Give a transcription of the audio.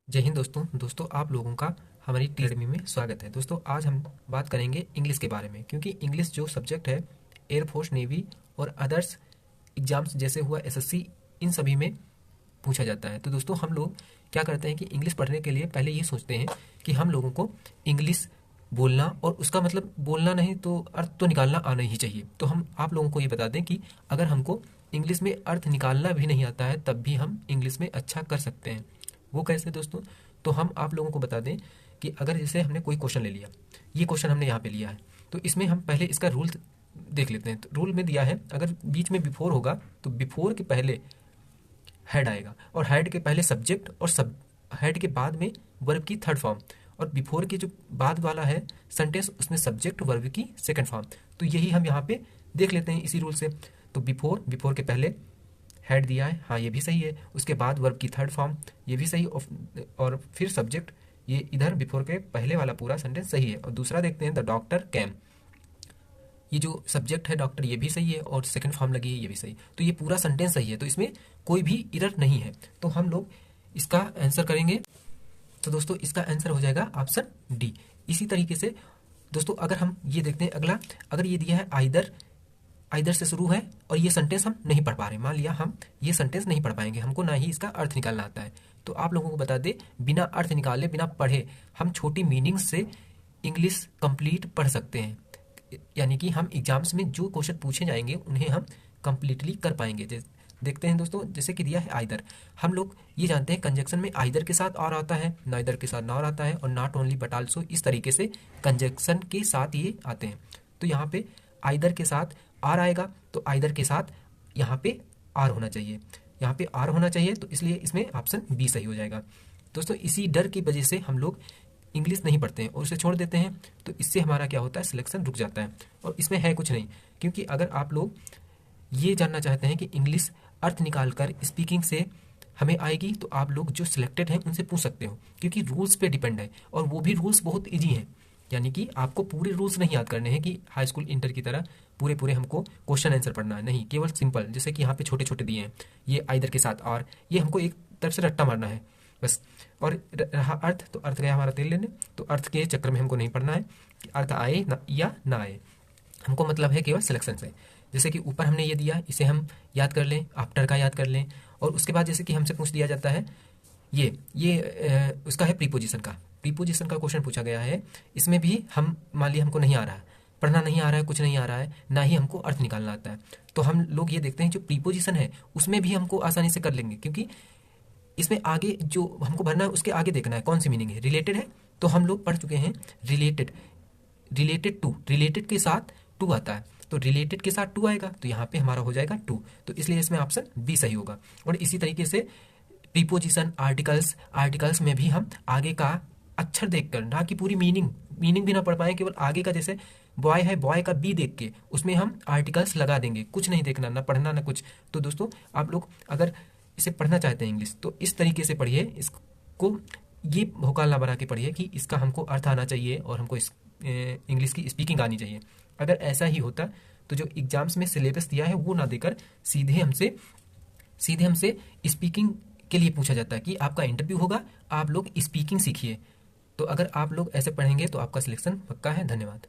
जय हिंद दोस्तों आप लोगों का हमारी अकेडमी में स्वागत है। दोस्तों आज हम बात करेंगे इंग्लिश के बारे में, क्योंकि इंग्लिश जो सब्जेक्ट है एयरफोर्स, नेवी और अदर्स एग्जाम्स जैसे हुआ एसएससी, इन सभी में पूछा जाता है। तो दोस्तों हम लोग क्या करते हैं कि इंग्लिश पढ़ने के लिए पहले ये सोचते हैं कि हम लोगों को इंग्लिश बोलना और उसका मतलब बोलना नहीं तो अर्थ तो निकालना आना ही चाहिए। तो हम आप लोगों को ये बता दें कि अगर हमको इंग्लिश में अर्थ निकालना भी नहीं आता है तब भी हम इंग्लिश में अच्छा कर सकते हैं। वो कैसे दोस्तों? तो हम आप लोगों को बता दें कि अगर जैसे हमने कोई क्वेश्चन ले लिया, ये क्वेश्चन हमने यहाँ पे लिया है, तो इसमें हम पहले इसका रूल देख लेते हैं। तो रूल में दिया है अगर बीच में बिफोर होगा तो बिफोर के पहले हेड आएगा, और हेड के पहले सब्जेक्ट, और सब हेड के बाद में वर्ब की थर्ड फॉर्म, और बिफोर के जो बाद वाला है सेंटेंस उसमें सब्जेक्ट वर्ब की सेकंड फॉर्म। तो यही हम यहाँ पे देख लेते हैं इसी रूल से। तो बिफोर के पहले हेड दिया है, हाँ ये भी सही है। उसके बाद वर्ब की थर्ड फॉर्म, ये भी सही, और फिर सब्जेक्ट, ये इधर बिफोर के पहले वाला पूरा सेंटेंस सही है। और दूसरा देखते हैं द डॉक्टर कैम, ये जो सब्जेक्ट है डॉक्टर ये भी सही है, और सेकंड फॉर्म लगी है ये भी सही। तो ये पूरा सेंटेंस सही है, तो इसमें कोई भी एरर नहीं है। तो हम लोग इसका आंसर करेंगे। तो दोस्तों इसका आंसर हो जाएगा ऑप्शन डी। इसी तरीके से दोस्तों अगर हम ये देखते हैं अगला, अगर ये दिया है आइदर, आइदर से शुरू है और ये सेंटेंस हम नहीं पढ़ पा रहे, मान लिया हम ये सेंटेंस नहीं पढ़ पाएंगे, हमको ना ही इसका अर्थ निकालना आता है, तो आप लोगों को बता दे बिना अर्थ निकाले, बिना पढ़े हम छोटी मीनिंग से इंग्लिश कंप्लीट पढ़ सकते हैं। यानी कि हम एग्जाम्स में जो क्वेश्चन पूछे जाएंगे उन्हें हम कंप्लीटली कर पाएंगे। देखते हैं दोस्तों, जैसे कि दिया है आइदर, हम लोग ये जानते हैं कंजक्शन में आइदर के साथ और आता है, नाइदर के साथ नॉर आता है, और नॉट ओनली बट आल्सो, इस तरीके से कंजक्शन के साथ ये आते हैं। तो यहाँ पे आइदर के साथ आर आएगा, तो आइदर के साथ यहाँ पे आर होना चाहिए, यहाँ पे आर होना चाहिए, तो इसलिए इसमें ऑप्शन बी सही हो जाएगा। दोस्तों इसी डर की वजह से हम लोग इंग्लिश नहीं पढ़ते हैं और उसे छोड़ देते हैं, तो इससे हमारा क्या होता है, सिलेक्शन रुक जाता है। और इसमें है कुछ नहीं, क्योंकि अगर आप लोग ये जानना चाहते हैं कि इंग्लिश अर्थ निकाल कर स्पीकिंग से हमें आएगी, तो आप लोग जो सिलेक्टेड हैं उनसे पूछ सकते हो, क्योंकि रूल्स पे डिपेंड है, और वो भी रूल्स बहुत ईजी हैं। यानी कि आपको पूरे रूल्स नहीं याद करने हैं कि हाई स्कूल इंटर की तरह पूरे हमको क्वेश्चन आंसर पढ़ना है, नहीं, केवल सिंपल जैसे कि यहाँ पे छोटे छोटे दिए हैं, ये आइदर के साथ और, ये हमको एक तरफ से रट्टा मारना है बस। और रहा अर्थ, तो अर्थ गया हमारा तेल लेने, तो अर्थ के चक्कर में हमको नहीं पढ़ना है कि अर्थ आए ना या ना आए, हमको मतलब है केवल सिलेक्शन से। जैसे कि ऊपर हमने ये दिया, इसे हम याद कर लें, आफ्टर का याद कर लें, और उसके बाद जैसे कि हमसे पूछ दिया जाता है उसका है प्रीपोजिशन का, प्रीपोजिशन का क्वेश्चन पूछा गया है। इसमें भी हम मान लिया हमको नहीं आ रहा है, पढ़ना नहीं आ रहा है, कुछ नहीं आ रहा है, ना ही हमको अर्थ निकालना आता है, तो हम लोग ये देखते हैं जो प्रीपोजिशन है उसमें भी हमको आसानी से कर लेंगे, क्योंकि इसमें आगे जो हमको भरना है उसके आगे देखना है कौन सी मीनिंग है, रिलेटेड है, तो हम लोग पढ़ चुके हैं रिलेटेड, रिलेटेड टू, रिलेटेड के साथ टू आता है, तो रिलेटेड के साथ टू आएगा, तो यहाँ पे हमारा हो जाएगा टू, तो इसलिए इसमें ऑप्शन बी सही होगा। और इसी तरीके से प्रीपोजिशन, आर्टिकल्स में भी हम आगे का अक्षर देखकर, ना कि पूरी मीनिंग भी ना पढ़ पाए, केवल आगे का, जैसे बॉय है, बॉय का बी देख के उसमें हम आर्टिकल्स लगा देंगे, कुछ नहीं देखना, ना पढ़ना ना कुछ। तो दोस्तों आप लोग अगर इसे पढ़ना चाहते हैं इंग्लिश, तो इस तरीके से पढ़िए, इसको ये भौकाल ना बना के पढ़िए कि इसका हमको अर्थ आना चाहिए और हमको इस इंग्लिश की स्पीकिंग आनी चाहिए। अगर ऐसा ही होता तो जो एग्जाम्स में सिलेबस दिया है वो ना देकर सीधे हमसे स्पीकिंग के लिए पूछा जाता है कि आपका इंटरव्यू होगा, आप लोग स्पीकिंग सीखिए। तो अगर आप लोग ऐसे पढ़ेंगे तो आपका सिलेक्शन पक्का है। धन्यवाद।